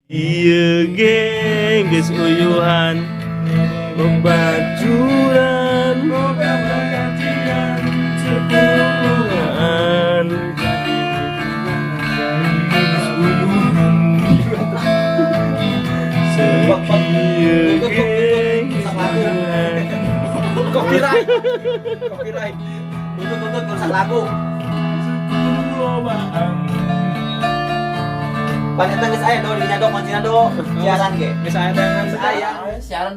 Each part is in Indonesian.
Iya geng, geus uyuhan bebajuran boga perhatian sekulungan geus uyuhan sekieu geng uyuhan. Copyright. Tuntut rusak lagu. Panjatan geus aya do dinya do kuncina do. Siaran ge. Geus aya dengan Aya. Siaran.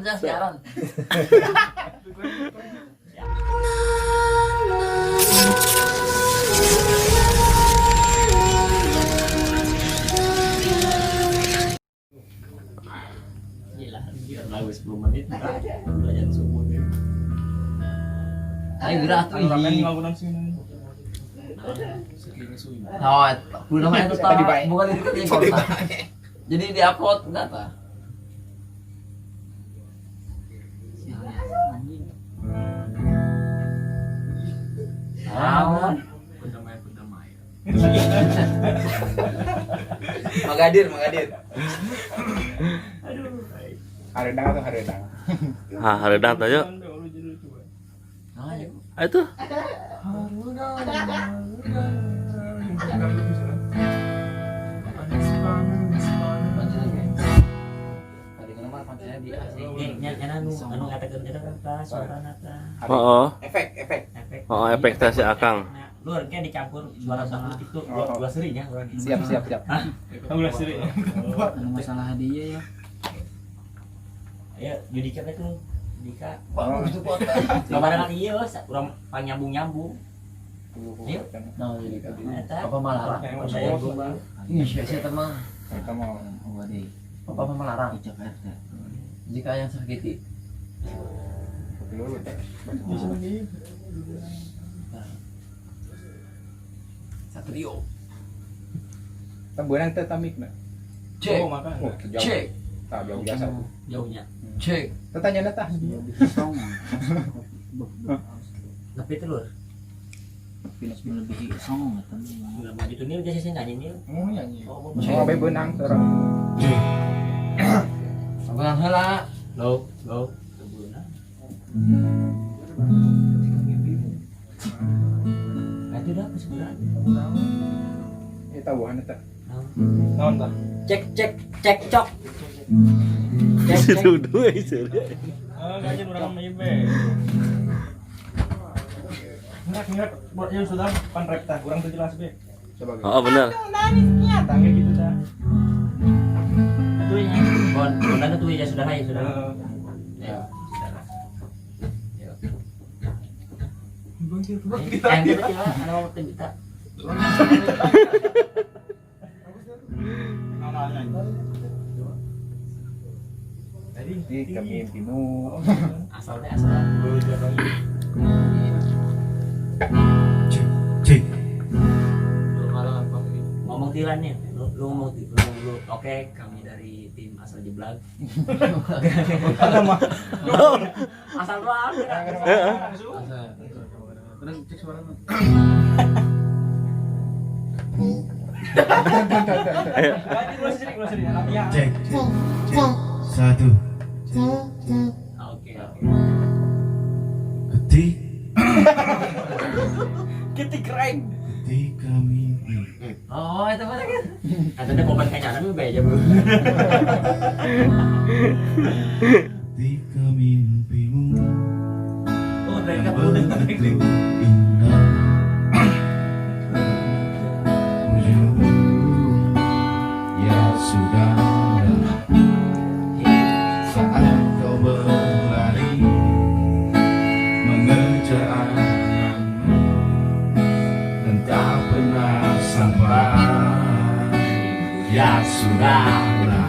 gila, biar lagu 10 menit belajar subuh deh. Ayo gerak tuh Ramen hiji. bangunan sini. Saking suwi. Oh, belum namanya itu tahu. Bukan itu kota. Jadi diupload data. Naon? Pendamai. Magadir. Haredang atau haredang? Hah, hareudang teh yuk. Ayo. Itu Tadi kenapa pancenya di AC? Nya anu ngatakeun eta suara nata. heeh. Efek. Heeh, efek teh si Akang. Luar kan dicampur suara satu itu dua serinya. Siap. Hah? Dua seri. Anu masalah hadiah ya. Ayo Judika teh tuh. Judika. Itu kota. Kabarangan ieu urang panyambung-nyambung. Ayo. Nah, jadi kan. Eta. Apa malarang? Saya gua. Ih, saya teman. Kita mau Waduh. Apa melarang di Jakarta? Jika yang sakiti. dulu teh. Satrio. Tamburan teh tamikna. Cek. Oh, makan. Cek. Tah jauh biasa tuh. Jauhnya. Cek. Tanya tah. Tapi itu lur. Pinus melebihi song atau Enggak maju tuh nih biasa sih nyanyi nih. Oh nyanyi. Oh, Oh be benang seorang. Abang heula. Go. Tamburan. Itu dah kesebelah. Eh tahuan eta. Naon tah? Cek cok. Sedudu ieu. Ah, gajian urang mah be. Ngerak buat yang sudah pan rap tah, kurang tuh jelas be. Coba. Oh, bener. Tangga gitu dah. Itu ya. Bon tuh ya sudah. Ya, sudah. Yang kita ada mau kita. Di kami impimu. Asalnya asal dulu dia lagi. Cek. Ngomong tilan nih, lu ngomong lu oke kami dari tim asal jeblak. Asal doang. Terus cek suaranya. Ayo. Cek. Satu. Oke. Ketik. Ketika mimpi. Oh, itu mana kan? Katanya komen kayaknya lu aja bro. Ketika mimpimu. Oh dari kapan udah Indah. Ujung. Ya sudah. Saat kau berlari mengejar anganmu dan tak pernah sampai. Ya sudahlah.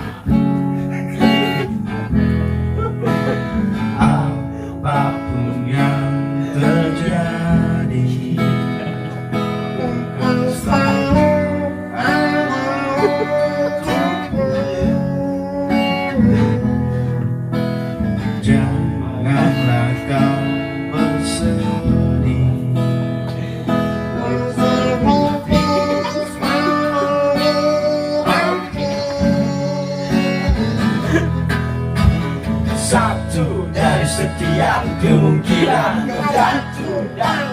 Apapun yang terjadi, selalu aku sekian kemungkinan jatuh dan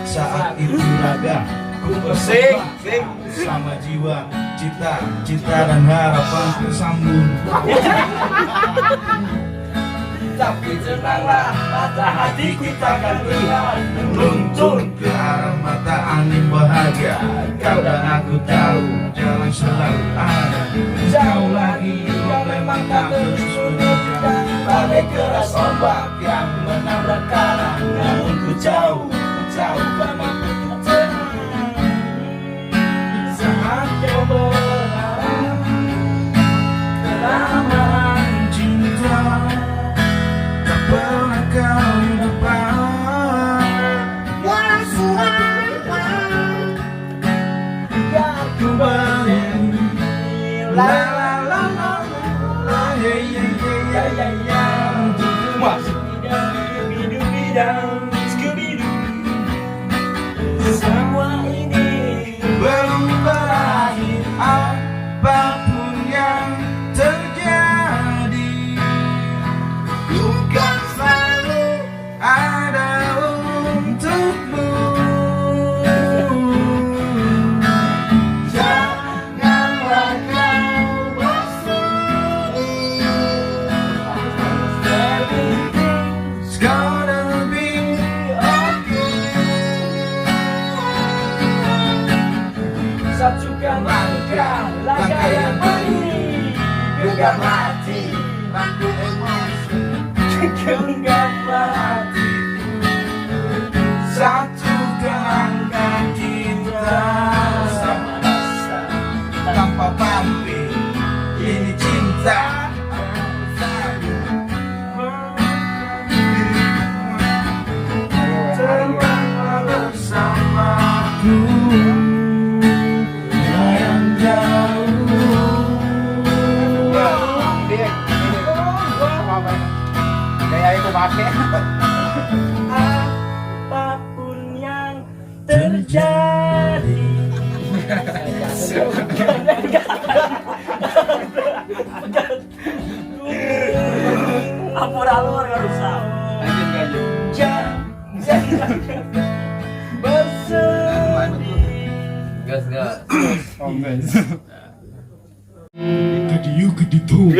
saat itu raga ku Sing, bersama sing. sama jiwa, cita dan harapan tersambung. Tapi tenanglah, mata hati kita akan lihat Meluncur ke arah mata angin bahagia. Kau dan aku tahu jalan selalu ada. Jauh lagi kau memang tak tersusun. Badai keras ombak yang menabrak karang. Namun ku jauh banget saat kau berharap kelamaan cinta tak pernah kau dapat. Ku berdiri la la la la la yeah yeah yeah yeah yeah. Masuk bidang semua ini belum berakhir. Apapun yang terjadi, bukan selalu ada untukmu. Janganlah kau bersedih. Everything's gonna be satukan langkah yang berdiri, genggam hati, rangkul emosi, genggam hatiku. Satukan langkah kita sama rasa tanpa pamrih. Ini cinta. Terbanglah bersamaku. Kayak itu pakai. Apapun yang terjadi, Ampun alur gak rusak. Kadi you kadi tuh.